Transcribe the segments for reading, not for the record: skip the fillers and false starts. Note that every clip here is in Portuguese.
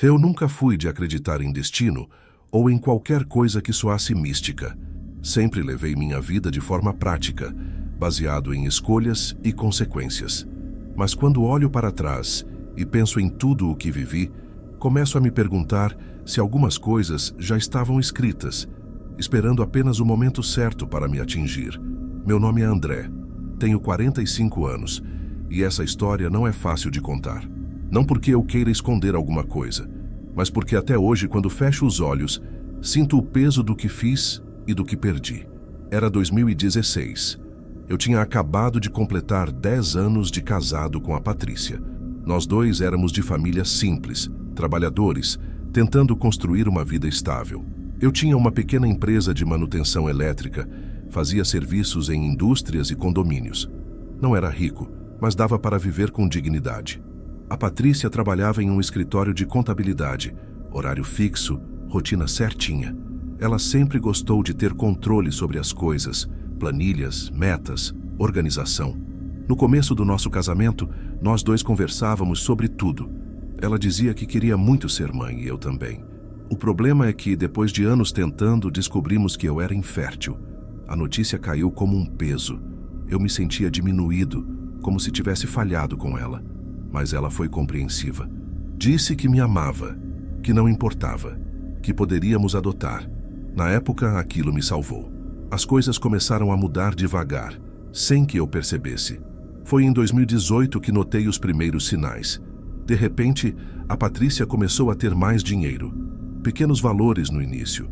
Eu nunca fui de acreditar em destino ou em qualquer coisa que soasse mística. Sempre levei minha vida de forma prática, baseado em escolhas e consequências. Mas quando olho para trás e penso em tudo o que vivi, começo a me perguntar se algumas coisas já estavam escritas, esperando apenas o momento certo para me atingir. Meu nome é André, tenho 45 anos e essa história não é fácil de contar. Não porque eu queira esconder alguma coisa, mas porque até hoje, quando fecho os olhos, sinto o peso do que fiz e do que perdi. Era 2016. Eu tinha acabado de completar 10 anos de casado com a Patrícia. Nós dois éramos de família simples, trabalhadores, tentando construir uma vida estável. Eu tinha uma pequena empresa de manutenção elétrica, fazia serviços em indústrias e condomínios. Não era rico, mas dava para viver com dignidade. A Patrícia trabalhava em um escritório de contabilidade, horário fixo, rotina certinha. Ela sempre gostou de ter controle sobre as coisas, planilhas, metas, organização. No começo do nosso casamento, nós dois conversávamos sobre tudo. Ela dizia que queria muito ser mãe e eu também. O problema é que, depois de anos tentando, descobrimos que eu era infértil. A notícia caiu como um peso. Eu me sentia diminuído, como se tivesse falhado com ela. Mas ela foi compreensiva. Disse que me amava, que não importava, que poderíamos adotar. Na época, aquilo me salvou. As coisas começaram a mudar devagar, sem que eu percebesse. Foi em 2018 que notei os primeiros sinais. De repente, a Patrícia começou a ter mais dinheiro. Pequenos valores no início.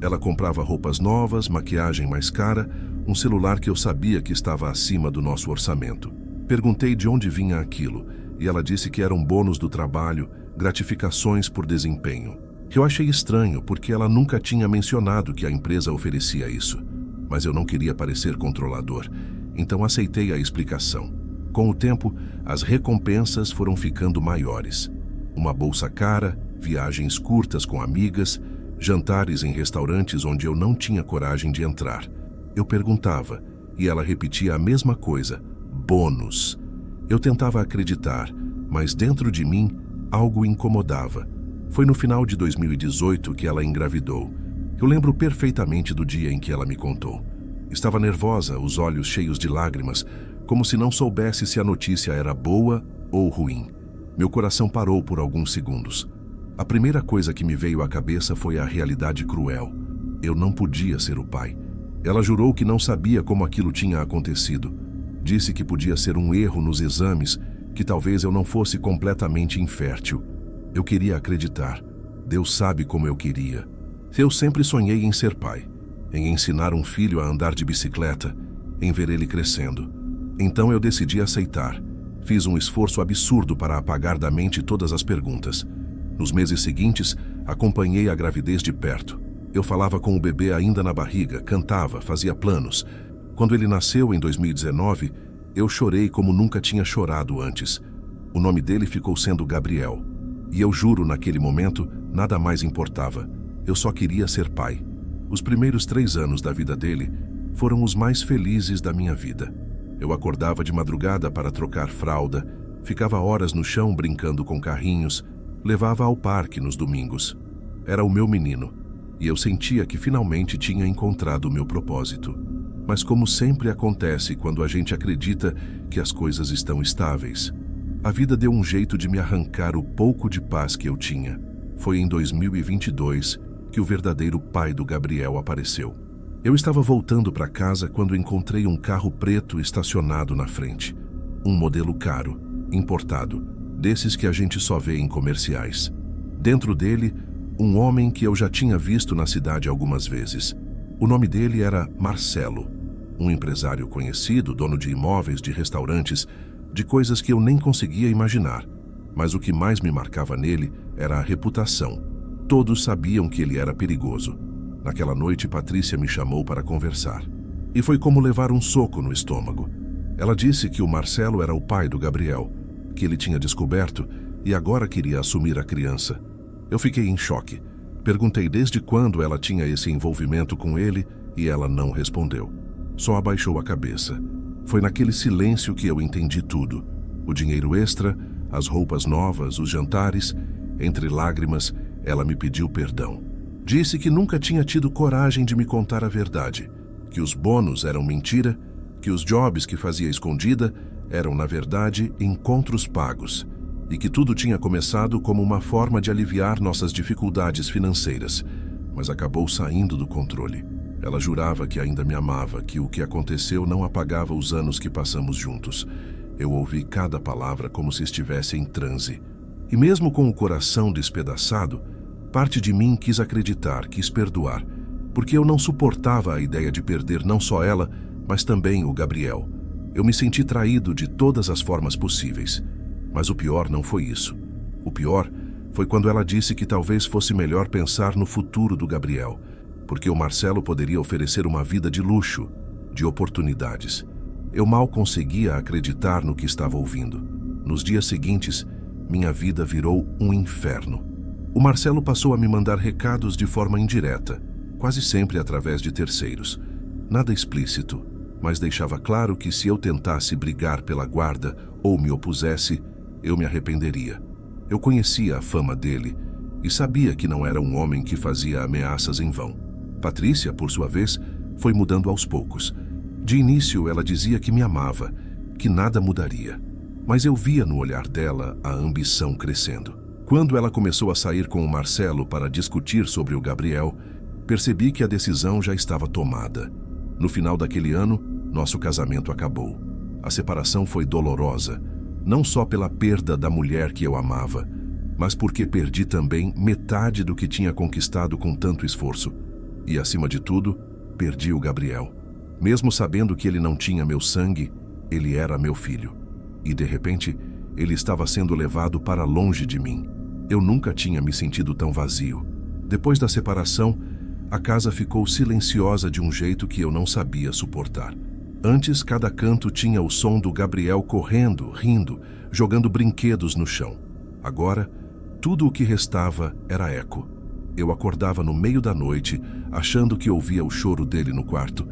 Ela comprava roupas novas, maquiagem mais cara, um celular que eu sabia que estava acima do nosso orçamento. Perguntei de onde vinha aquilo, e ela disse que eram bônus do trabalho, gratificações por desempenho. Eu achei estranho, porque ela nunca tinha mencionado que a empresa oferecia isso. Mas eu não queria parecer controlador, então aceitei a explicação. Com o tempo, as recompensas foram ficando maiores. Uma bolsa cara, viagens curtas com amigas, jantares em restaurantes onde eu não tinha coragem de entrar. Eu perguntava, e ela repetia a mesma coisa: bônus. Eu tentava acreditar, mas dentro de mim, algo incomodava. Foi no final de 2018 que ela engravidou. Eu lembro perfeitamente do dia em que ela me contou. Estava nervosa, os olhos cheios de lágrimas, como se não soubesse se a notícia era boa ou ruim. Meu coração parou por alguns segundos. A primeira coisa que me veio à cabeça foi a realidade cruel. Eu não podia ser o pai. Ela jurou que não sabia como aquilo tinha acontecido. Disse que podia ser um erro nos exames, que talvez eu não fosse completamente infértil. Eu queria acreditar. Deus sabe como eu queria. Eu sempre sonhei em ser pai, em ensinar um filho a andar de bicicleta, em ver ele crescendo. Então eu decidi aceitar. Fiz um esforço absurdo para apagar da mente todas as perguntas. Nos meses seguintes, acompanhei a gravidez de perto. Eu falava com o bebê ainda na barriga, cantava, fazia planos. Quando ele nasceu em 2019, eu chorei como nunca tinha chorado antes. O nome dele ficou sendo Gabriel. E eu juro, naquele momento, nada mais importava. Eu só queria ser pai. Os primeiros 3 anos da vida dele foram os mais felizes da minha vida. Eu acordava de madrugada para trocar fralda, ficava horas no chão brincando com carrinhos, levava ao parque nos domingos. Era o meu menino, e eu sentia que finalmente tinha encontrado o meu propósito. Mas como sempre acontece quando a gente acredita que as coisas estão estáveis, a vida deu um jeito de me arrancar o pouco de paz que eu tinha. Foi em 2022 que o verdadeiro pai do Gabriel apareceu. Eu estava voltando para casa quando encontrei um carro preto estacionado na frente. Um modelo caro, importado, desses que a gente só vê em comerciais. Dentro dele, um homem que eu já tinha visto na cidade algumas vezes. O nome dele era Marcelo, um empresário conhecido, dono de imóveis, de restaurantes, de coisas que eu nem conseguia imaginar. Mas o que mais me marcava nele era a reputação. Todos sabiam que ele era perigoso. Naquela noite, Patrícia me chamou para conversar. E foi como levar um soco no estômago. Ela disse que o Marcelo era o pai do Gabriel, que ele tinha descoberto e agora queria assumir a criança. Eu fiquei em choque. Perguntei desde quando ela tinha esse envolvimento com ele e ela não respondeu. Só abaixou a cabeça. Foi naquele silêncio que eu entendi tudo. O dinheiro extra, as roupas novas, os jantares Entre lágrimas, ela me pediu perdão. Disse que nunca tinha tido coragem de me contar a verdade, que os bônus eram mentira, que os jobs que fazia escondida eram, na verdade, encontros pagos, e que tudo tinha começado como uma forma de aliviar nossas dificuldades financeiras, mas acabou saindo do controle. Ela jurava que ainda me amava, que o que aconteceu não apagava os anos que passamos juntos. Eu ouvi cada palavra como se estivesse em transe. E mesmo com o coração despedaçado, parte de mim quis acreditar, quis perdoar, porque eu não suportava a ideia de perder não só ela, mas também o Gabriel. Eu me senti traído de todas as formas possíveis. Mas o pior não foi isso. O pior foi quando ela disse que talvez fosse melhor pensar no futuro do Gabriel, porque o Marcelo poderia oferecer uma vida de luxo, de oportunidades. Eu mal conseguia acreditar no que estava ouvindo. Nos dias seguintes, minha vida virou um inferno. O Marcelo passou a me mandar recados de forma indireta, quase sempre através de terceiros. Nada explícito, mas deixava claro que se eu tentasse brigar pela guarda ou me opusesse, eu me arrependeria. Eu conhecia a fama dele e sabia que não era um homem que fazia ameaças em vão. Patrícia, por sua vez, foi mudando aos poucos. De início, ela dizia que me amava, que nada mudaria. Mas eu via no olhar dela a ambição crescendo. Quando ela começou a sair com o Marcelo para discutir sobre o Gabriel, percebi que a decisão já estava tomada. No final daquele ano, nosso casamento acabou. A separação foi dolorosa, não só pela perda da mulher que eu amava, mas porque perdi também metade do que tinha conquistado com tanto esforço. E, acima de tudo, perdi o Gabriel. Mesmo sabendo que ele não tinha meu sangue, ele era meu filho. E, de repente, ele estava sendo levado para longe de mim. Eu nunca tinha me sentido tão vazio. Depois da separação, a casa ficou silenciosa de um jeito que eu não sabia suportar. Antes, cada canto tinha o som do Gabriel correndo, rindo, jogando brinquedos no chão. Agora, tudo o que restava era eco. Eu acordava no meio da noite, achando que ouvia o choro dele no quarto,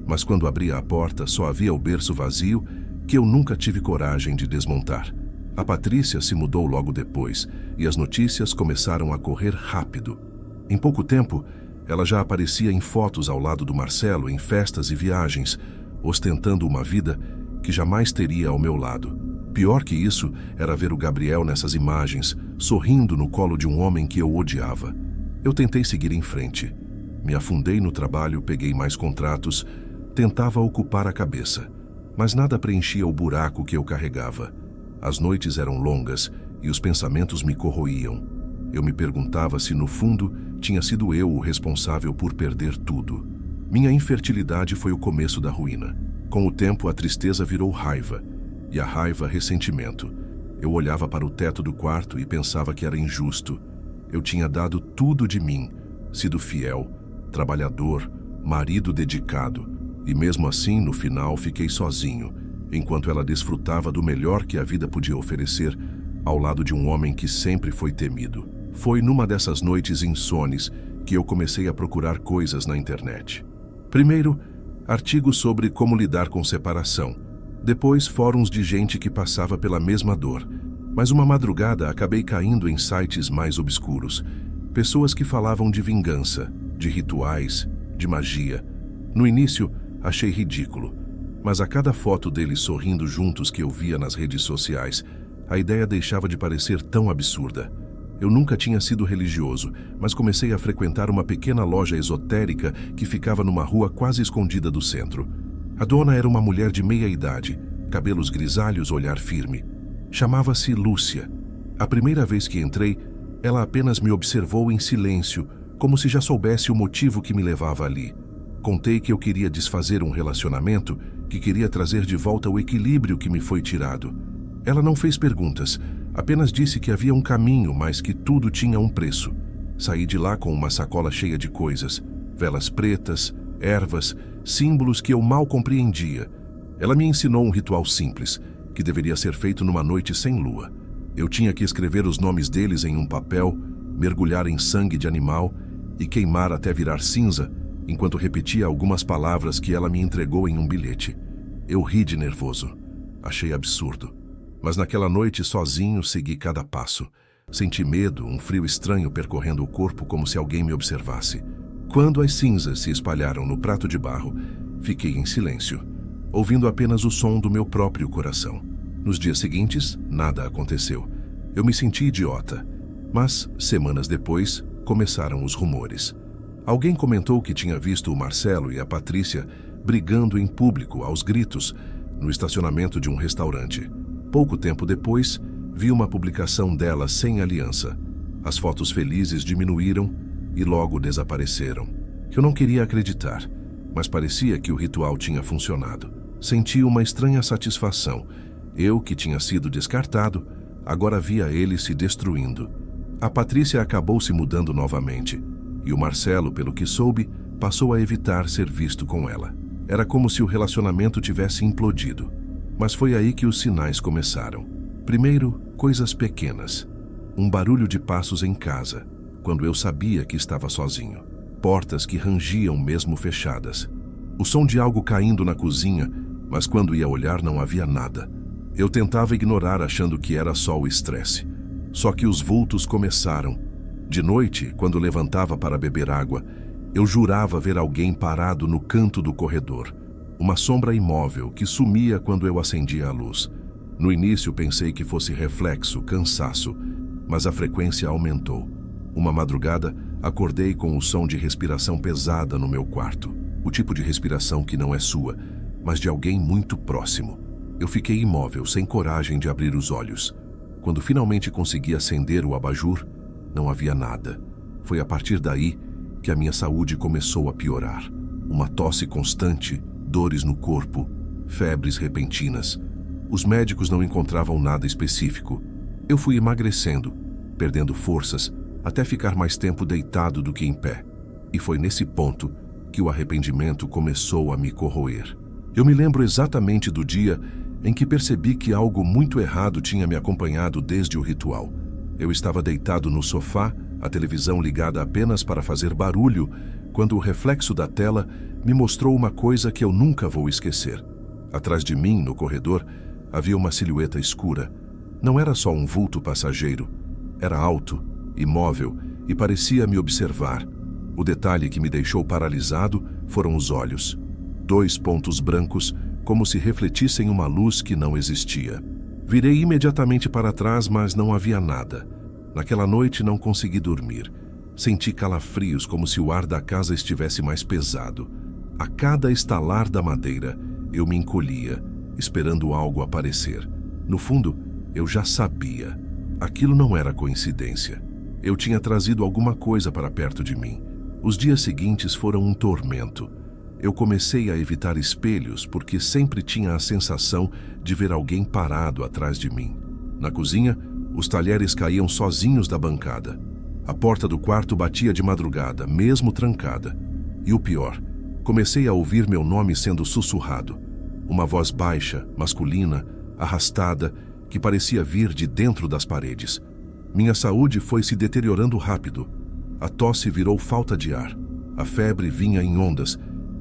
mas quando abria a porta só havia o berço vazio que eu nunca tive coragem de desmontar. A Patrícia se mudou logo depois e as notícias começaram a correr rápido. Em pouco tempo, ela já aparecia em fotos ao lado do Marcelo, em festas e viagens, ostentando uma vida que jamais teria ao meu lado. Pior que isso era ver o Gabriel nessas imagens, sorrindo no colo de um homem que eu odiava. Eu tentei seguir em frente. Me afundei no trabalho, peguei mais contratos, tentava ocupar a cabeça. Mas nada preenchia o buraco que eu carregava. As noites eram longas e os pensamentos me corroíam. Eu me perguntava se, no fundo, tinha sido eu o responsável por perder tudo. Minha infertilidade foi o começo da ruína. Com o tempo, a tristeza virou raiva, e a raiva, ressentimento. Eu olhava para o teto do quarto e pensava que era injusto. Eu tinha dado tudo de mim, sido fiel, trabalhador, marido dedicado, e mesmo assim, no final, fiquei sozinho, enquanto ela desfrutava do melhor que a vida podia oferecer, ao lado de um homem que sempre foi temido. Foi numa dessas noites insones que eu comecei a procurar coisas na internet. Primeiro, artigos sobre como lidar com separação. Depois, fóruns de gente que passava pela mesma dor. Mas uma madrugada acabei caindo em sites mais obscuros. Pessoas que falavam de vingança, de rituais, de magia. No início, achei ridículo. Mas a cada foto deles sorrindo juntos que eu via nas redes sociais, a ideia deixava de parecer tão absurda. Eu nunca tinha sido religioso, mas comecei a frequentar uma pequena loja esotérica que ficava numa rua quase escondida do centro. A dona era uma mulher de meia idade, cabelos grisalhos, olhar firme. Chamava-se Lúcia. A primeira vez que entrei, ela apenas me observou em silêncio, como se já soubesse o motivo que me levava ali. Contei que eu queria desfazer um relacionamento, que queria trazer de volta o equilíbrio que me foi tirado. Ela não fez perguntas, apenas disse que havia um caminho, mas que tudo tinha um preço. Saí de lá com uma sacola cheia de coisas, velas pretas, ervas, símbolos que eu mal compreendia. Ela me ensinou um ritual simples, que deveria ser feito numa noite sem lua. Eu tinha que escrever os nomes deles em um papel, mergulhar em sangue de animal e queimar até virar cinza, enquanto repetia algumas palavras que ela me entregou em um bilhete. Eu ri de nervoso. Achei absurdo. Mas naquela noite, sozinho, segui cada passo. Senti medo, um frio estranho percorrendo o corpo como se alguém me observasse. Quando as cinzas se espalharam no prato de barro, fiquei em silêncio, ouvindo apenas o som do meu próprio coração. Nos dias seguintes, nada aconteceu. Eu me senti idiota. Mas, semanas depois, começaram os rumores. Alguém comentou que tinha visto o Marcelo e a Patrícia brigando em público, aos gritos, no estacionamento de um restaurante. Pouco tempo depois, vi uma publicação dela sem aliança. As fotos felizes diminuíram e logo desapareceram. Eu não queria acreditar, mas parecia que o ritual tinha funcionado. Senti uma estranha satisfação. Eu, que tinha sido descartado, agora via ele se destruindo. A Patrícia acabou se mudando novamente, e o Marcelo, pelo que soube, passou a evitar ser visto com ela. Era como se o relacionamento tivesse implodido. Mas foi aí que os sinais começaram. Primeiro, coisas pequenas. Um barulho de passos em casa, quando eu sabia que estava sozinho. Portas que rangiam mesmo fechadas. O som de algo caindo na cozinha, mas quando ia olhar não havia nada. Eu tentava ignorar achando que era só o estresse. Só que os vultos começaram. De noite, quando levantava para beber água, eu jurava ver alguém parado no canto do corredor. Uma sombra imóvel que sumia quando eu acendia a luz. No início pensei que fosse reflexo, cansaço, mas a frequência aumentou. Uma madrugada, acordei com o som de respiração pesada no meu quarto. O tipo de respiração que não é sua, mas de alguém muito próximo. Eu fiquei imóvel, sem coragem de abrir os olhos. Quando finalmente consegui acender o abajur, não havia nada. Foi a partir daí que a minha saúde começou a piorar. Uma tosse constante, dores no corpo, febres repentinas. Os médicos não encontravam nada específico. Eu fui emagrecendo, perdendo forças, até ficar mais tempo deitado do que em pé. E foi nesse ponto que o arrependimento começou a me corroer. Eu me lembro exatamente do dia em que percebi que algo muito errado tinha me acompanhado desde o ritual. Eu estava deitado no sofá, a televisão ligada apenas para fazer barulho, quando o reflexo da tela me mostrou uma coisa que eu nunca vou esquecer. Atrás de mim, no corredor, havia uma silhueta escura. Não era só um vulto passageiro. Era alto, imóvel e parecia me observar. O detalhe que me deixou paralisado foram os olhos. 2 pontos brancos, como se refletissem uma luz que não existia. Virei imediatamente para trás, mas não havia nada. Naquela noite não consegui dormir. Senti calafrios, como se o ar da casa estivesse mais pesado. A cada estalar da madeira, eu me encolhia, esperando algo aparecer. No fundo, eu já sabia. Aquilo não era coincidência. Eu tinha trazido alguma coisa para perto de mim. Os dias seguintes foram um tormento. Eu comecei a evitar espelhos porque sempre tinha a sensação de ver alguém parado atrás de mim. Na cozinha, os talheres caíam sozinhos da bancada. A porta do quarto batia de madrugada, mesmo trancada. E o pior, comecei a ouvir meu nome sendo sussurrado. Uma voz baixa, masculina, arrastada, que parecia vir de dentro das paredes. Minha saúde foi se deteriorando rápido. A tosse virou falta de ar. A febre vinha em ondas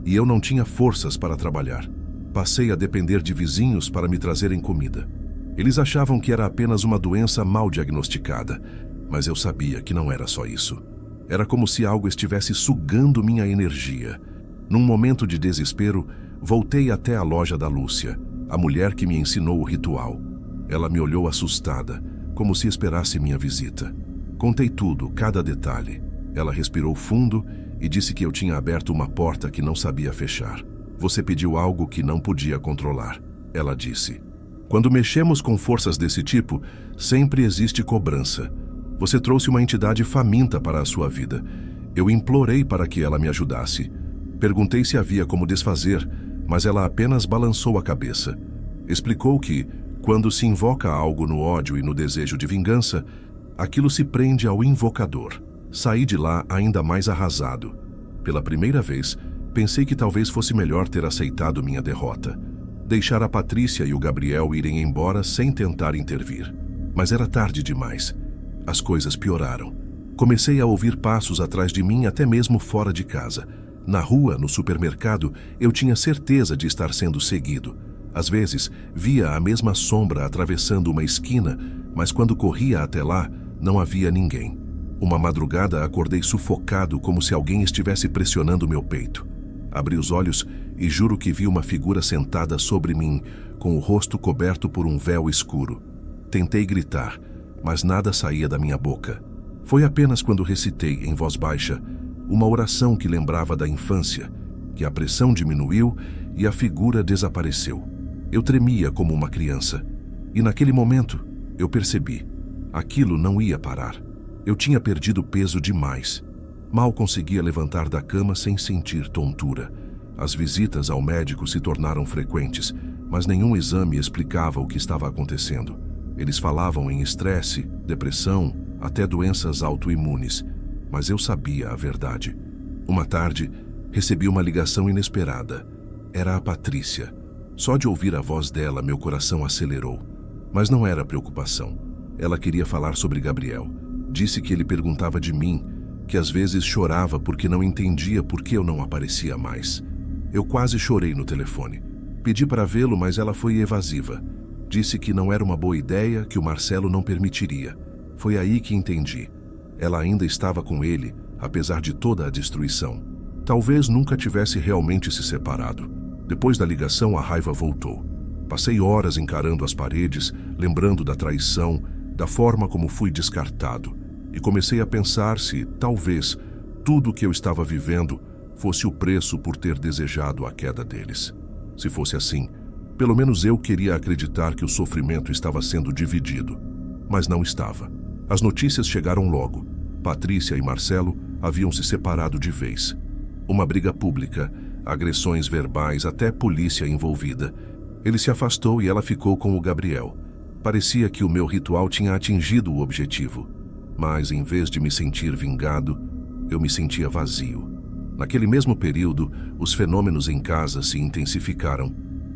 e eu não tinha forças para trabalhar. Passei a depender de vizinhos para me trazerem comida. Eles achavam que era apenas uma doença mal diagnosticada, mas eu sabia que não era só isso. Era como se algo estivesse sugando minha energia. Num momento de desespero, voltei até a loja da Lúcia, a mulher que me ensinou o ritual. Ela me olhou assustada, como se esperasse minha visita. Contei tudo, cada detalhe. Ela respirou fundo e disse que eu tinha aberto uma porta que não sabia fechar. Você pediu algo que não podia controlar, ela disse. Quando mexemos com forças desse tipo, sempre existe cobrança. Você trouxe uma entidade faminta para a sua vida. Eu implorei para que ela me ajudasse. Perguntei se havia como desfazer, mas ela apenas balançou a cabeça. Explicou que, quando se invoca algo no ódio e no desejo de vingança, aquilo se prende ao invocador. Saí de lá ainda mais arrasado. Pela primeira vez, pensei que talvez fosse melhor ter aceitado minha derrota. Deixar a Patrícia e o Gabriel irem embora sem tentar intervir. Mas era tarde demais. As coisas pioraram. Comecei a ouvir passos atrás de mim até mesmo fora de casa. Na rua, no supermercado, eu tinha certeza de estar sendo seguido. Às vezes, via a mesma sombra atravessando uma esquina, mas quando corria até lá, não havia ninguém. Uma madrugada acordei sufocado, como se alguém estivesse pressionando meu peito. Abri os olhos e juro que vi uma figura sentada sobre mim, com o rosto coberto por um véu escuro. Tentei gritar, mas nada saía da minha boca. Foi apenas quando recitei, em voz baixa, uma oração que lembrava da infância, que a pressão diminuiu e a figura desapareceu. Eu tremia como uma criança. E naquele momento, eu percebi. Aquilo não ia parar. Eu tinha perdido peso demais. Mal conseguia levantar da cama sem sentir tontura. As visitas ao médico se tornaram frequentes, mas nenhum exame explicava o que estava acontecendo. Eles falavam em estresse, depressão, até doenças autoimunes, mas eu sabia a verdade. Uma tarde, recebi uma ligação inesperada. Era a Patrícia. Só de ouvir a voz dela, meu coração acelerou. Mas não era preocupação. Ela queria falar sobre Gabriel. Disse que ele perguntava de mim, que às vezes chorava porque não entendia por que eu não aparecia mais. Eu quase chorei no telefone. Pedi para vê-lo, mas ela foi evasiva. Disse que não era uma boa ideia, que o Marcelo não permitiria. Foi aí que entendi. Ela ainda estava com ele, apesar de toda a destruição. Talvez nunca tivesse realmente se separado. Depois da ligação, a raiva voltou. Passei horas encarando as paredes, lembrando da traição, da forma como fui descartado. E comecei a pensar se, talvez, tudo o que eu estava vivendo fosse o preço por ter desejado a queda deles. Se fosse assim, pelo menos eu queria acreditar que o sofrimento estava sendo dividido. Mas não estava. As notícias chegaram logo. Patrícia e Marcelo haviam se separado de vez. Uma briga pública, agressões verbais, até polícia envolvida. Ele se afastou e ela ficou com o Gabriel. Parecia que o meu ritual tinha atingido o objetivo. Mas, em vez de me sentir vingado, eu me sentia vazio. Naquele mesmo período, os fenômenos em casa se intensificaram.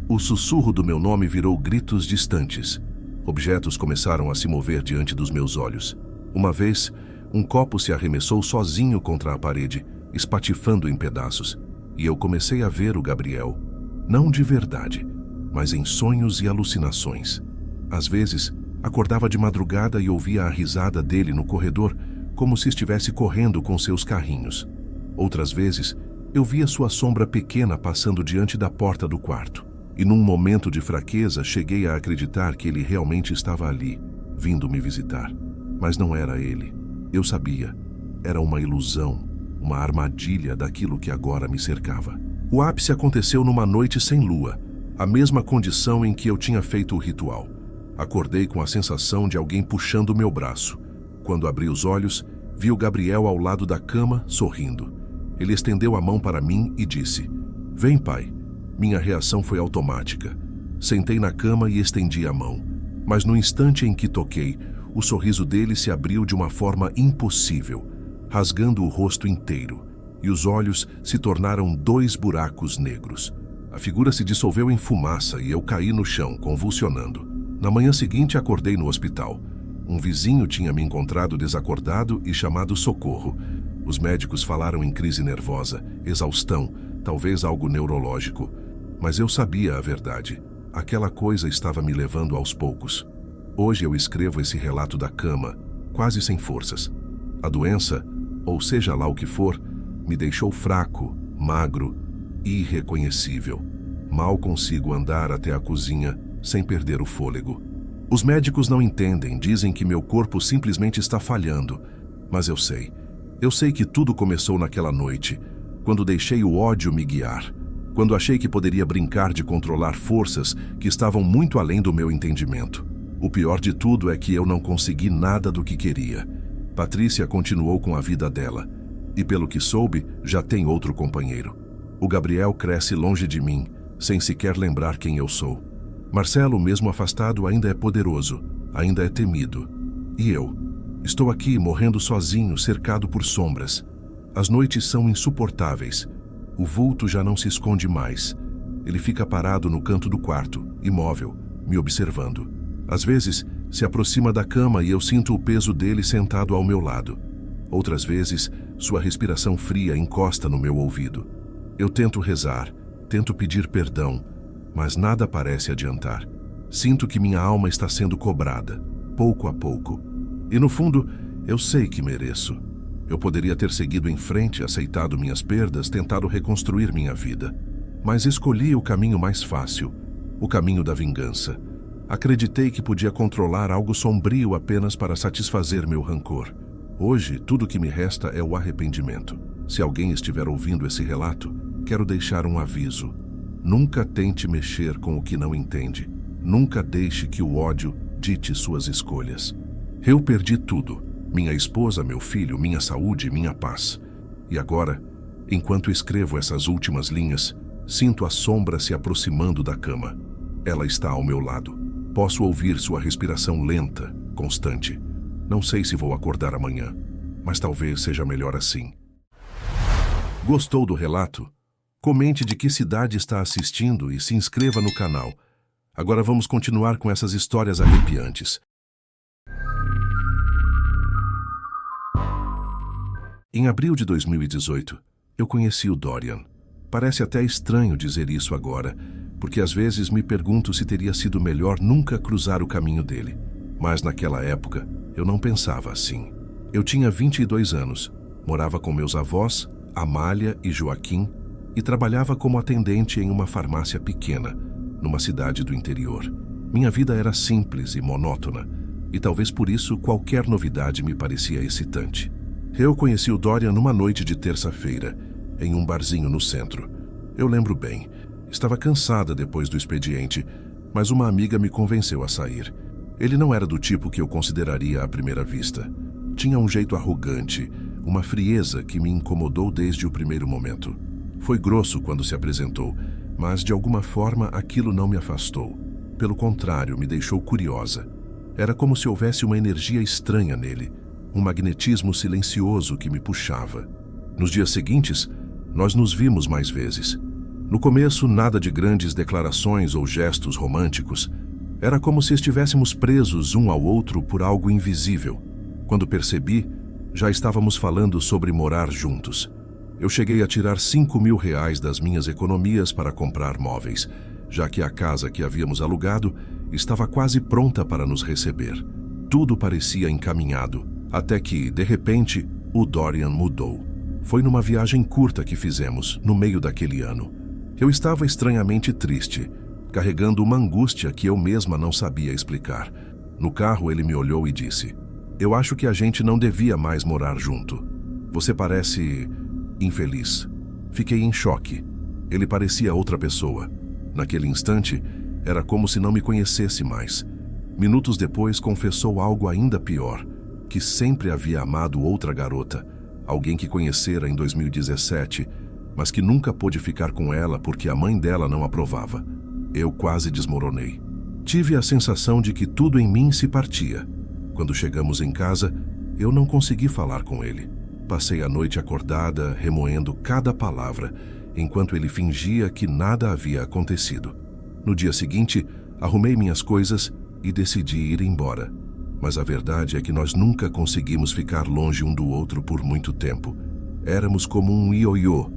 O sussurro do meu nome virou gritos distantes. Objetos começaram a se mover diante dos meus olhos. Uma vez, um copo se arremessou sozinho contra a parede, espatifando em pedaços. E eu comecei a ver o Gabriel, não de verdade, mas em sonhos e alucinações. Às vezes, acordava de madrugada e ouvia a risada dele no corredor, como se estivesse correndo com seus carrinhos. Outras vezes, eu via sua sombra pequena passando diante da porta do quarto. E num momento de fraqueza, cheguei a acreditar que ele realmente estava ali, vindo me visitar. Mas não era ele. Eu sabia. Era uma ilusão, uma armadilha daquilo que agora me cercava. O ápice aconteceu numa noite sem lua, a mesma condição em que eu tinha feito o ritual. Acordei com a sensação de alguém puxando meu braço. Quando abri os olhos, vi o Gabriel ao lado da cama, sorrindo. Ele estendeu a mão para mim e disse: "Vem, pai." Minha reação foi automática. Sentei na cama e estendi a mão. Mas no instante em que toquei, o sorriso dele se abriu de uma forma impossível, rasgando o rosto inteiro, e os olhos se tornaram 2 buracos negros. A figura se dissolveu em fumaça e eu caí no chão, convulsionando. Na manhã seguinte, acordei no hospital. Um vizinho tinha me encontrado desacordado e chamado socorro. Os médicos falaram em crise nervosa, exaustão, talvez algo neurológico. Mas eu sabia a verdade. Aquela coisa estava me levando aos poucos. Hoje eu escrevo esse relato da cama, quase sem forças. A doença, ou seja lá o que for, me deixou fraco, magro, irreconhecível. Mal consigo andar até a cozinha sem perder o fôlego. Os médicos não entendem, dizem que meu corpo simplesmente está falhando. Mas eu sei. Eu sei que tudo começou naquela noite, quando deixei o ódio me guiar. Quando achei que poderia brincar de controlar forças que estavam muito além do meu entendimento. O pior de tudo é que eu não consegui nada do que queria. Patrícia continuou com a vida dela. E pelo que soube, já tem outro companheiro. O Gabriel cresce longe de mim, sem sequer lembrar quem eu sou. Marcelo, mesmo afastado, ainda é poderoso, ainda é temido. E eu? Estou aqui, morrendo sozinho, cercado por sombras. As noites são insuportáveis. O vulto já não se esconde mais. Ele fica parado no canto do quarto, imóvel, me observando. Às vezes, se aproxima da cama e eu sinto o peso dele sentado ao meu lado. Outras vezes, sua respiração fria encosta no meu ouvido. Eu tento rezar, tento pedir perdão, mas nada parece adiantar. Sinto que minha alma está sendo cobrada, pouco a pouco. E no fundo, eu sei que mereço. Eu poderia ter seguido em frente, aceitado minhas perdas, tentado reconstruir minha vida. Mas escolhi o caminho mais fácil, o caminho da vingança. Acreditei que podia controlar algo sombrio apenas para satisfazer meu rancor. Hoje, tudo que me resta é o arrependimento. Se alguém estiver ouvindo esse relato, quero deixar um aviso. Nunca tente mexer com o que não entende. Nunca deixe que o ódio dite suas escolhas. Eu perdi tudo. Minha esposa, meu filho, minha saúde, minha paz. E agora, enquanto escrevo essas últimas linhas, sinto a sombra se aproximando da cama. Ela está ao meu lado. Posso ouvir sua respiração lenta, constante. Não sei se vou acordar amanhã, mas talvez seja melhor assim. Gostou do relato? Comente de que cidade está assistindo e se inscreva no canal. Agora vamos continuar com essas histórias arrepiantes. Em abril de 2018, eu conheci o Dorian. Parece até estranho dizer isso agora, porque às vezes me pergunto se teria sido melhor nunca cruzar o caminho dele. Mas naquela época, eu não pensava assim. Eu tinha 22 anos, morava com meus avós, Amália e Joaquim, e trabalhava como atendente em uma farmácia pequena, numa cidade do interior. Minha vida era simples e monótona, e talvez por isso qualquer novidade me parecia excitante. Eu conheci o Dorian numa noite de terça-feira, em um barzinho no centro. Eu lembro bem, estava cansada depois do expediente, mas uma amiga me convenceu a sair. Ele não era do tipo que eu consideraria à primeira vista. Tinha um jeito arrogante, uma frieza que me incomodou desde o primeiro momento. Foi grosso quando se apresentou, mas de alguma forma aquilo não me afastou. Pelo contrário, me deixou curiosa. Era como se houvesse uma energia estranha nele, um magnetismo silencioso que me puxava. Nos dias seguintes, nós nos vimos mais vezes. No começo, nada de grandes declarações ou gestos românticos. Era como se estivéssemos presos um ao outro por algo invisível. Quando percebi, já estávamos falando sobre morar juntos. Eu cheguei a tirar R$5.000 das minhas economias para comprar móveis, já que a casa que havíamos alugado estava quase pronta para nos receber. Tudo parecia encaminhado, até que, de repente, o Dorian mudou. Foi numa viagem curta que fizemos, no meio daquele ano. Eu estava estranhamente triste, carregando uma angústia que eu mesma não sabia explicar. No carro, ele me olhou e disse: "Eu acho que a gente não devia mais morar junto. Você parece infeliz." Fiquei em choque. Ele parecia outra pessoa. Naquele instante, era como se não me conhecesse mais. Minutos depois, confessou algo ainda pior, que sempre havia amado outra garota, alguém que conhecera em 2017, mas que nunca pôde ficar com ela porque a mãe dela não aprovava. Eu quase desmoronei. Tive a sensação de que tudo em mim se partia. Quando chegamos em casa, eu não consegui falar com ele. Passei a noite acordada, remoendo cada palavra, enquanto ele fingia que nada havia acontecido. No dia seguinte, arrumei minhas coisas e decidi ir embora. Mas a verdade é que nós nunca conseguimos ficar longe um do outro por muito tempo. Éramos como um ioiô.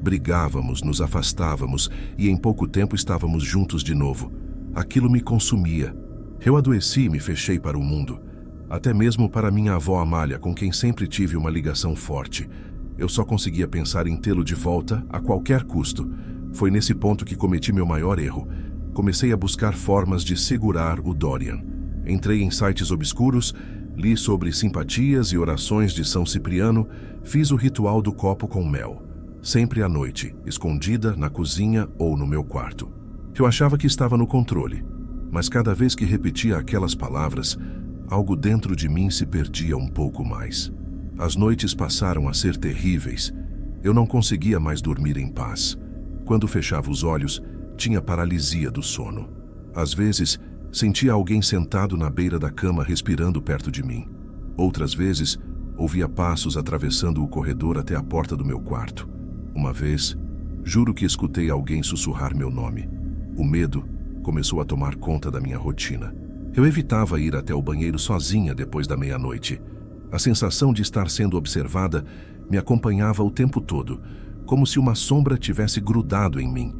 Brigávamos, nos afastávamos e em pouco tempo estávamos juntos de novo. Aquilo me consumia. Eu adoeci e me fechei para o mundo. Até mesmo para minha avó Amália, com quem sempre tive uma ligação forte. Eu só conseguia pensar em tê-lo de volta a qualquer custo. Foi nesse ponto que cometi meu maior erro. Comecei a buscar formas de segurar o Dorian. Entrei em sites obscuros, li sobre simpatias e orações de São Cipriano, fiz o ritual do copo com mel. Sempre à noite, escondida na cozinha ou no meu quarto. Eu achava que estava no controle, mas cada vez que repetia aquelas palavras, algo dentro de mim se perdia um pouco mais. As noites passaram a ser terríveis. Eu não conseguia mais dormir em paz. Quando fechava os olhos, tinha paralisia do sono. Às vezes, sentia alguém sentado na beira da cama respirando perto de mim. Outras vezes, ouvia passos atravessando o corredor até a porta do meu quarto. Uma vez, juro que escutei alguém sussurrar meu nome. O medo começou a tomar conta da minha rotina. Eu evitava ir até o banheiro sozinha depois da meia-noite. A sensação de estar sendo observada me acompanhava o tempo todo, como se uma sombra tivesse grudado em mim.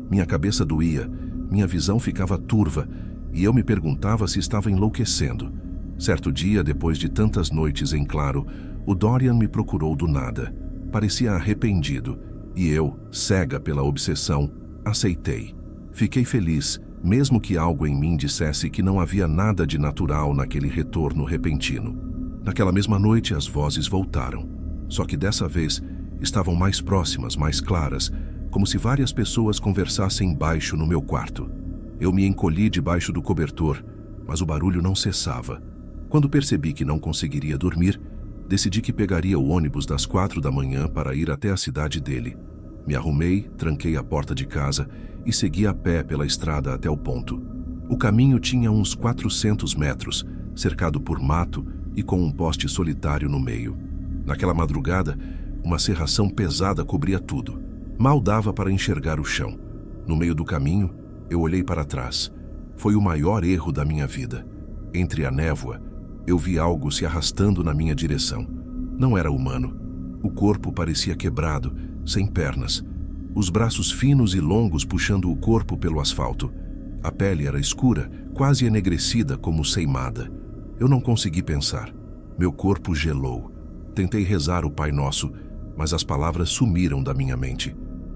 Minha cabeça doía, minha visão ficava turva, e eu me perguntava se estava enlouquecendo. Certo dia, depois de tantas noites em claro, o Dorian me procurou do nada. Parecia arrependido, e eu, cega pela obsessão, aceitei. Fiquei feliz, mesmo que algo em mim dissesse que não havia nada de natural naquele retorno repentino. Naquela mesma noite, as vozes voltaram. Só que dessa vez, estavam mais próximas, mais claras, como se várias pessoas conversassem baixo no meu quarto. Eu me encolhi debaixo do cobertor, mas o barulho não cessava. Quando percebi que não conseguiria dormir, decidi que pegaria o ônibus das 4 da manhã para ir até a cidade dele. Me arrumei, tranquei a porta de casa e segui a pé pela estrada até o ponto. O caminho tinha uns 400 metros, cercado por mato e com um poste solitário no meio. Naquela madrugada, uma cerração pesada cobria tudo. Mal dava para enxergar o chão. No meio do caminho, eu olhei para trás. Foi o maior erro da minha vida. Entre a névoa, eu vi algo se arrastando na minha direção. Não era humano. O corpo parecia quebrado, sem pernas. Os braços finos e longos puxando o corpo pelo asfalto. A pele era escura, quase enegrecida como ceimada. Eu não consegui pensar. Meu corpo gelou. Tentei rezar o Pai Nosso, mas as palavras sumiram da minha mente.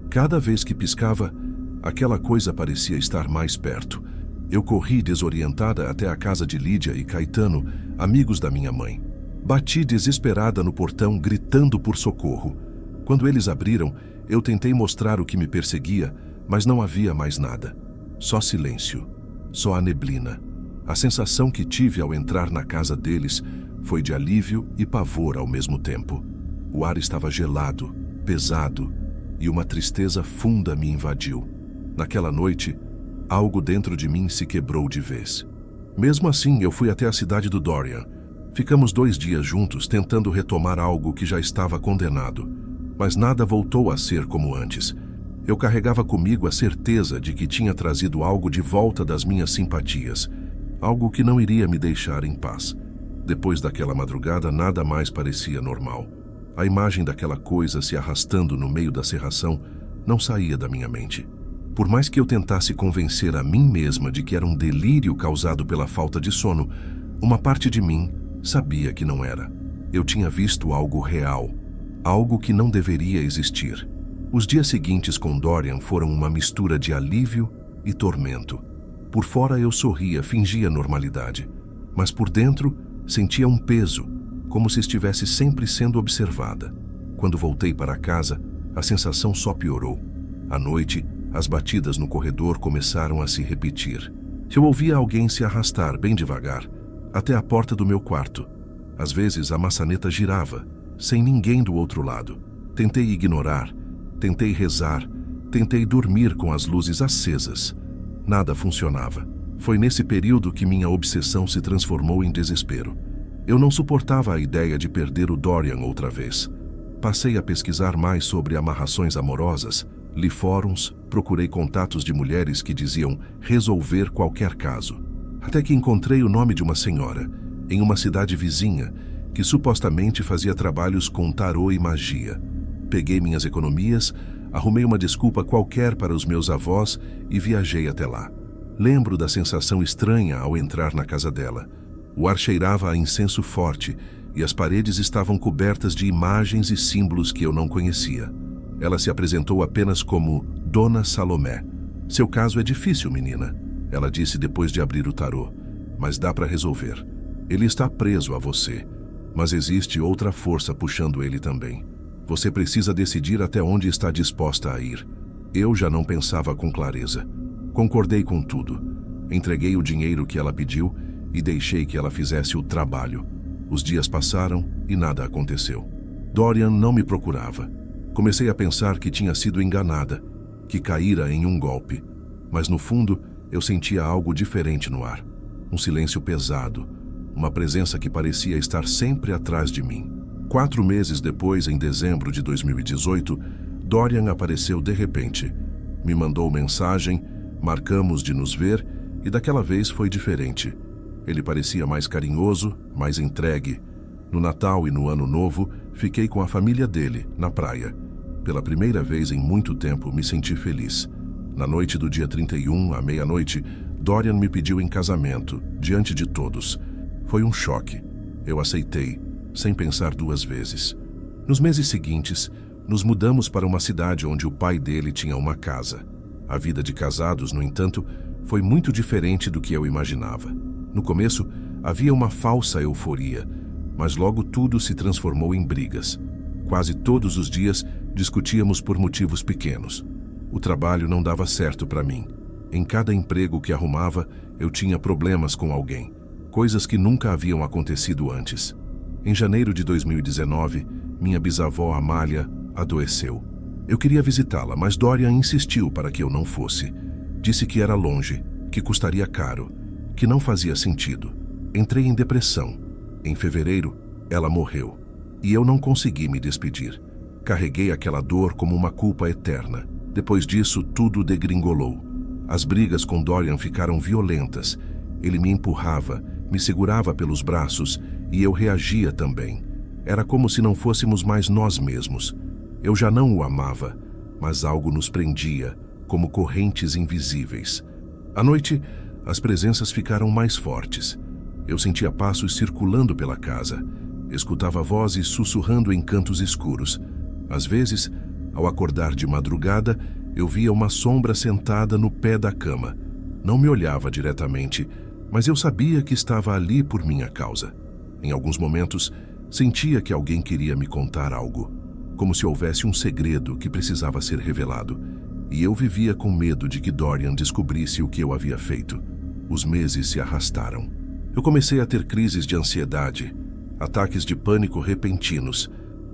Cada vez que piscava, aquela coisa parecia estar mais perto. Eu corri desorientada até a casa de Lídia e Caetano, amigos da minha mãe. Bati desesperada no portão, gritando por socorro. Quando eles abriram, eu tentei mostrar o que me perseguia, mas não havia mais nada. Só silêncio. Só a neblina. A sensação que tive ao entrar na casa deles foi de alívio e pavor ao mesmo tempo. O ar estava gelado, pesado, e uma tristeza funda me invadiu. Naquela noite, algo dentro de mim se quebrou de vez. Mesmo assim, eu fui até a cidade do Dorian. Ficamos 2 dias juntos tentando retomar algo que já estava condenado. Mas nada voltou a ser como antes. Eu carregava comigo a certeza de que tinha trazido algo de volta das minhas simpatias. Algo que não iria me deixar em paz. Depois daquela madrugada, nada mais parecia normal. A imagem daquela coisa se arrastando no meio da cerração não saía da minha mente. Por mais que eu tentasse convencer a mim mesma de que era um delírio causado pela falta de sono, uma parte de mim sabia que não era. Eu tinha visto algo real, algo que não deveria existir. Os dias seguintes com Dorian foram uma mistura de alívio e tormento. Por fora eu sorria, fingia normalidade, mas por dentro sentia um peso, como se estivesse sempre sendo observada. Quando voltei para casa, a sensação só piorou. À noite, as batidas no corredor começaram a se repetir. Eu ouvia alguém se arrastar bem devagar, até a porta do meu quarto. Às vezes a maçaneta girava, sem ninguém do outro lado. Tentei ignorar, tentei rezar, tentei dormir com as luzes acesas. Nada funcionava. Foi nesse período que minha obsessão se transformou em desespero. Eu não suportava a ideia de perder o Dorian outra vez. Passei a pesquisar mais sobre amarrações amorosas, li fóruns, procurei contatos de mulheres que diziam resolver qualquer caso. Até que encontrei o nome de uma senhora, em uma cidade vizinha, que supostamente fazia trabalhos com tarô e magia. Peguei minhas economias, arrumei uma desculpa qualquer para os meus avós e viajei até lá. Lembro da sensação estranha ao entrar na casa dela. O ar cheirava a incenso forte e as paredes estavam cobertas de imagens e símbolos que eu não conhecia. Ela se apresentou apenas como Dona Salomé. Seu caso é difícil, menina, ela disse depois de abrir o tarô, mas dá para resolver. Ele está preso a você, mas existe outra força puxando ele também. Você precisa decidir até onde está disposta a ir. Eu já não pensava com clareza. Concordei com tudo. Entreguei o dinheiro que ela pediu e deixei que ela fizesse o trabalho. Os dias passaram e nada aconteceu. Dorian não me procurava. Comecei a pensar que tinha sido enganada, que caíra em um golpe. Mas no fundo, eu sentia algo diferente no ar. Um silêncio pesado, uma presença que parecia estar sempre atrás de mim. 4 meses depois, em dezembro de 2018, Dorian apareceu de repente. Me mandou mensagem, marcamos de nos ver e daquela vez foi diferente. Ele parecia mais carinhoso, mais entregue. No Natal e no Ano Novo, fiquei com a família dele, na praia. Pela primeira vez em muito tempo, me senti feliz. Na noite do dia 31, à meia-noite, Dorian me pediu em casamento, diante de todos. Foi um choque. Eu aceitei, sem pensar duas vezes. Nos meses seguintes, nos mudamos para uma cidade onde o pai dele tinha uma casa. A vida de casados, no entanto, foi muito diferente do que eu imaginava. No começo, havia uma falsa euforia, mas logo tudo se transformou em brigas. Quase todos os dias discutíamos por motivos pequenos. O trabalho não dava certo para mim. Em cada emprego que arrumava, eu tinha problemas com alguém, coisas que nunca haviam acontecido antes. Em janeiro de 2019, minha bisavó Amália adoeceu. Eu queria visitá-la, mas Dorian insistiu para que eu não fosse. Disse que era longe, que custaria caro, que não fazia sentido. Entrei em depressão. Em fevereiro, ela morreu. E eu não consegui me despedir. Carreguei aquela dor como uma culpa eterna. Depois disso, tudo degringolou. As brigas com Dorian ficaram violentas. Ele me empurrava, me segurava pelos braços e eu reagia também. Era como se não fôssemos mais nós mesmos. Eu já não o amava, mas algo nos prendia, como correntes invisíveis. À noite, as presenças ficaram mais fortes. Eu sentia passos circulando pela casa. Escutava vozes sussurrando em cantos escuros. Às vezes, ao acordar de madrugada, eu via uma sombra sentada no pé da cama. Não me olhava diretamente, mas eu sabia que estava ali por minha causa. Em alguns momentos, sentia que alguém queria me contar algo, como se houvesse um segredo que precisava ser revelado, e eu vivia com medo de que Dorian descobrisse o que eu havia feito. Os meses se arrastaram. Eu comecei a ter crises de ansiedade, ataques de pânico repentinos.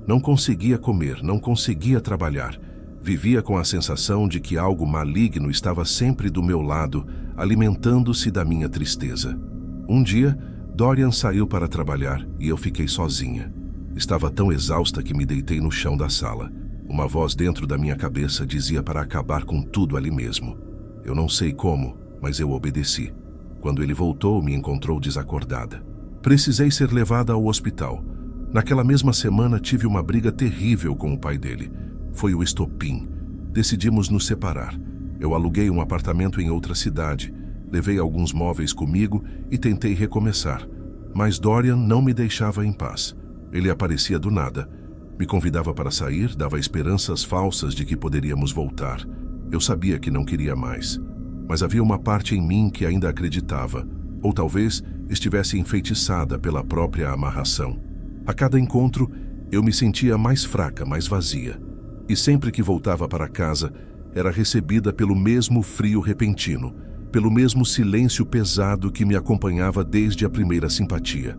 Não conseguia comer, não conseguia trabalhar. Vivia com a sensação de que algo maligno estava sempre do meu lado, alimentando-se da minha tristeza. Um dia, Dorian saiu para trabalhar e eu fiquei sozinha. Estava tão exausta que me deitei no chão da sala. Uma voz dentro da minha cabeça dizia para acabar com tudo ali mesmo. Eu não sei como, mas eu obedeci. Quando ele voltou, me encontrou desacordada. Precisei ser levada ao hospital. Naquela mesma semana, tive uma briga terrível com o pai dele. Foi o estopim. Decidimos nos separar. Eu aluguei um apartamento em outra cidade, levei alguns móveis comigo e tentei recomeçar. Mas Dorian não me deixava em paz. Ele aparecia do nada. Me convidava para sair, dava esperanças falsas de que poderíamos voltar. Eu sabia que não queria mais. Mas havia uma parte em mim que ainda acreditava, ou talvez estivesse enfeitiçada pela própria amarração. A cada encontro, eu me sentia mais fraca, mais vazia. E sempre que voltava para casa, era recebida pelo mesmo frio repentino, pelo mesmo silêncio pesado que me acompanhava desde a primeira simpatia.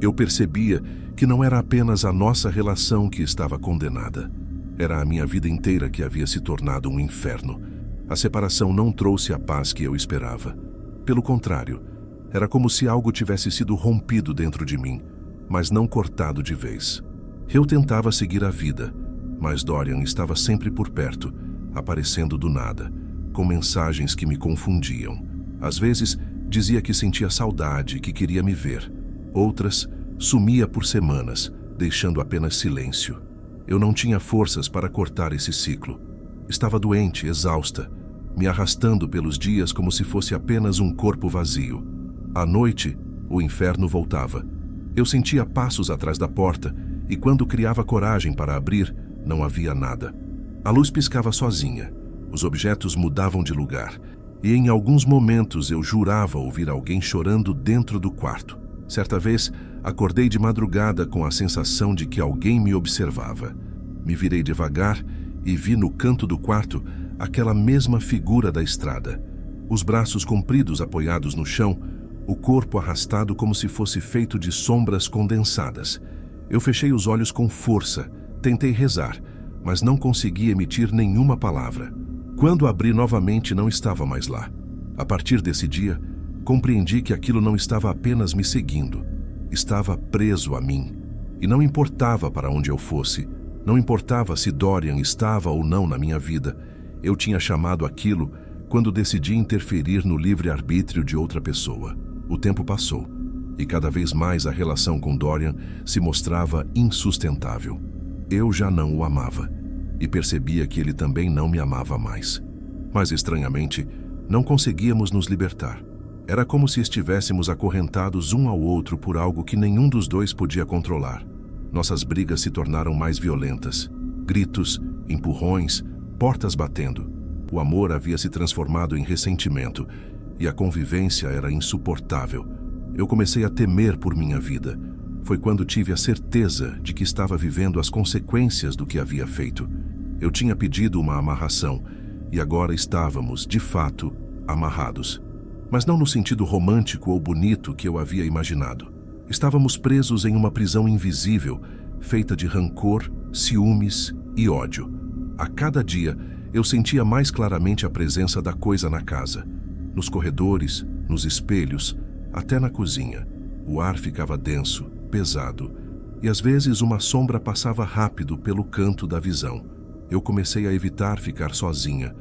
Eu percebia que não era apenas a nossa relação que estava condenada. Era a minha vida inteira que havia se tornado um inferno. A separação não trouxe a paz que eu esperava. Pelo contrário, era como se algo tivesse sido rompido dentro de mim, mas não cortado de vez. Eu tentava seguir a vida, mas Dorian estava sempre por perto, aparecendo do nada, com mensagens que me confundiam. Às vezes, dizia que sentia saudade, que queria me ver. Outras, sumia por semanas, deixando apenas silêncio. Eu não tinha forças para cortar esse ciclo. Estava doente, exausta, me arrastando pelos dias como se fosse apenas um corpo vazio. À noite, o inferno voltava. Eu sentia passos atrás da porta e quando criava coragem para abrir, não havia nada. A luz piscava sozinha, os objetos mudavam de lugar e em alguns momentos eu jurava ouvir alguém chorando dentro do quarto. Certa vez, acordei de madrugada com a sensação de que alguém me observava. Me virei devagar e vi no canto do quarto aquela mesma figura da estrada. Os braços compridos apoiados no chão, o corpo arrastado como se fosse feito de sombras condensadas. Eu fechei os olhos com força, tentei rezar, mas não consegui emitir nenhuma palavra. Quando abri novamente, não estava mais lá. A partir desse dia, compreendi que aquilo não estava apenas me seguindo, estava preso a mim. E não importava para onde eu fosse, não importava se Dorian estava ou não na minha vida, eu tinha chamado aquilo quando decidi interferir no livre-arbítrio de outra pessoa. O tempo passou, e cada vez mais a relação com Dorian se mostrava insustentável. Eu já não o amava, e percebia que ele também não me amava mais. Mas, estranhamente, não conseguíamos nos libertar. Era como se estivéssemos acorrentados um ao outro por algo que nenhum dos dois podia controlar. Nossas brigas se tornaram mais violentas. Gritos, empurrões, portas batendo. O amor havia se transformado em ressentimento e a convivência era insuportável. Eu comecei a temer por minha vida. Foi quando tive a certeza de que estava vivendo as consequências do que havia feito. Eu tinha pedido uma amarração e agora estávamos, de fato, amarrados. Mas não no sentido romântico ou bonito que eu havia imaginado. Estávamos presos em uma prisão invisível, feita de rancor, ciúmes e ódio. A cada dia, eu sentia mais claramente a presença da coisa na casa. Nos corredores, nos espelhos, até na cozinha. O ar ficava denso, pesado, e às vezes uma sombra passava rápido pelo canto da visão. Eu comecei a evitar ficar sozinha,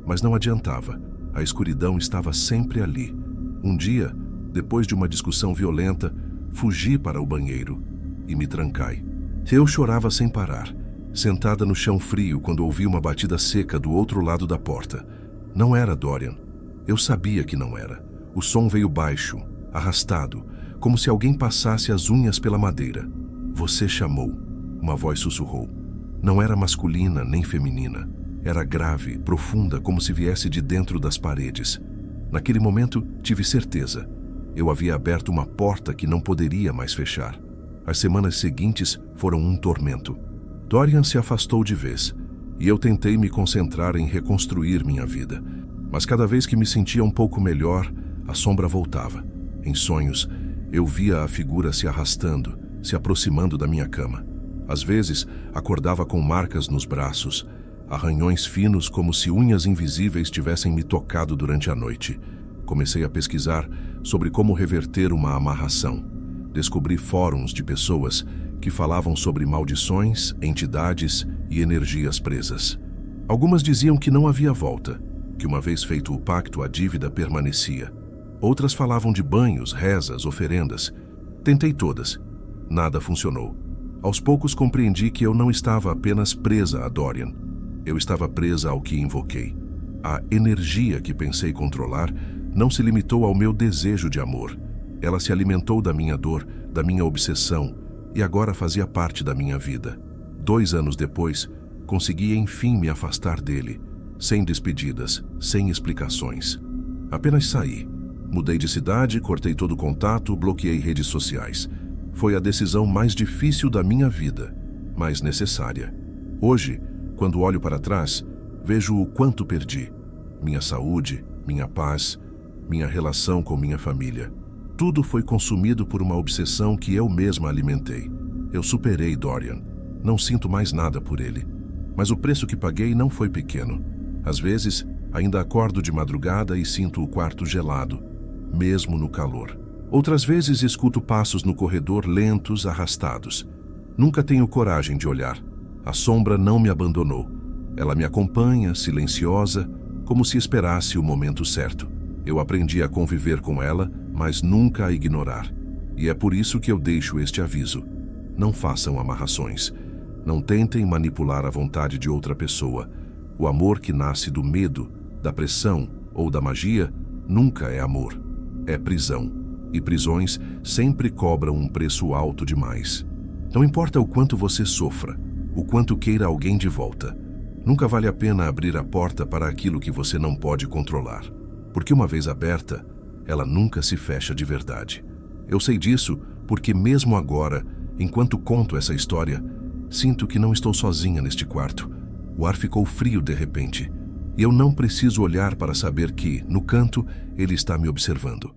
mas não adiantava. A escuridão estava sempre ali. Um dia, depois de uma discussão violenta, fugi para o banheiro e me trancai. Eu chorava sem parar, sentada no chão frio quando ouvi uma batida seca do outro lado da porta. Não era Dorian. Eu sabia que não era. O som veio baixo, arrastado, como se alguém passasse as unhas pela madeira. Você chamou. Uma voz sussurrou. Não era masculina nem feminina. Era grave, profunda, como se viesse de dentro das paredes. Naquele momento, tive certeza. Eu havia aberto uma porta que não poderia mais fechar. As semanas seguintes foram um tormento. Dorian se afastou de vez, e eu tentei me concentrar em reconstruir minha vida. Mas cada vez que me sentia um pouco melhor, a sombra voltava. Em sonhos, eu via a figura se arrastando, se aproximando da minha cama. Às vezes, acordava com marcas nos braços, arranhões finos como se unhas invisíveis tivessem me tocado durante a noite. Comecei a pesquisar sobre como reverter uma amarração. Descobri fóruns de pessoas que falavam sobre maldições, entidades e energias presas. Algumas diziam que não havia volta, que uma vez feito o pacto a dívida permanecia. Outras falavam de banhos, rezas, oferendas. Tentei todas. Nada funcionou. Aos poucos compreendi que eu não estava apenas presa a Dorian. Eu estava presa ao que invoquei. A energia que pensei controlar não se limitou ao meu desejo de amor. Ela se alimentou da minha dor, da minha obsessão, e agora fazia parte da minha vida. 2 anos depois, consegui enfim me afastar dele, sem despedidas, sem explicações. Apenas saí. Mudei de cidade, cortei todo o contato, bloqueei redes sociais. Foi a decisão mais difícil da minha vida, mas necessária. Hoje, quando olho para trás, vejo o quanto perdi. Minha saúde, minha paz, minha relação com minha família. Tudo foi consumido por uma obsessão que eu mesma alimentei. Eu superei Dorian. Não sinto mais nada por ele. Mas o preço que paguei não foi pequeno. Às vezes, ainda acordo de madrugada e sinto o quarto gelado, mesmo no calor. Outras vezes escuto passos no corredor lentos, arrastados. Nunca tenho coragem de olhar. A sombra não me abandonou. Ela me acompanha, silenciosa, como se esperasse o momento certo. Eu aprendi a conviver com ela, mas nunca a ignorar. E é por isso que eu deixo este aviso. Não façam amarrações. Não tentem manipular a vontade de outra pessoa. O amor que nasce do medo, da pressão ou da magia nunca é amor. É prisão. E prisões sempre cobram um preço alto demais. Não importa o quanto você sofra, o quanto queira alguém de volta. Nunca vale a pena abrir a porta para aquilo que você não pode controlar. Porque uma vez aberta, ela nunca se fecha de verdade. Eu sei disso porque mesmo agora, enquanto conto essa história, sinto que não estou sozinha neste quarto. O ar ficou frio de repente. E eu não preciso olhar para saber que, no canto, ele está me observando.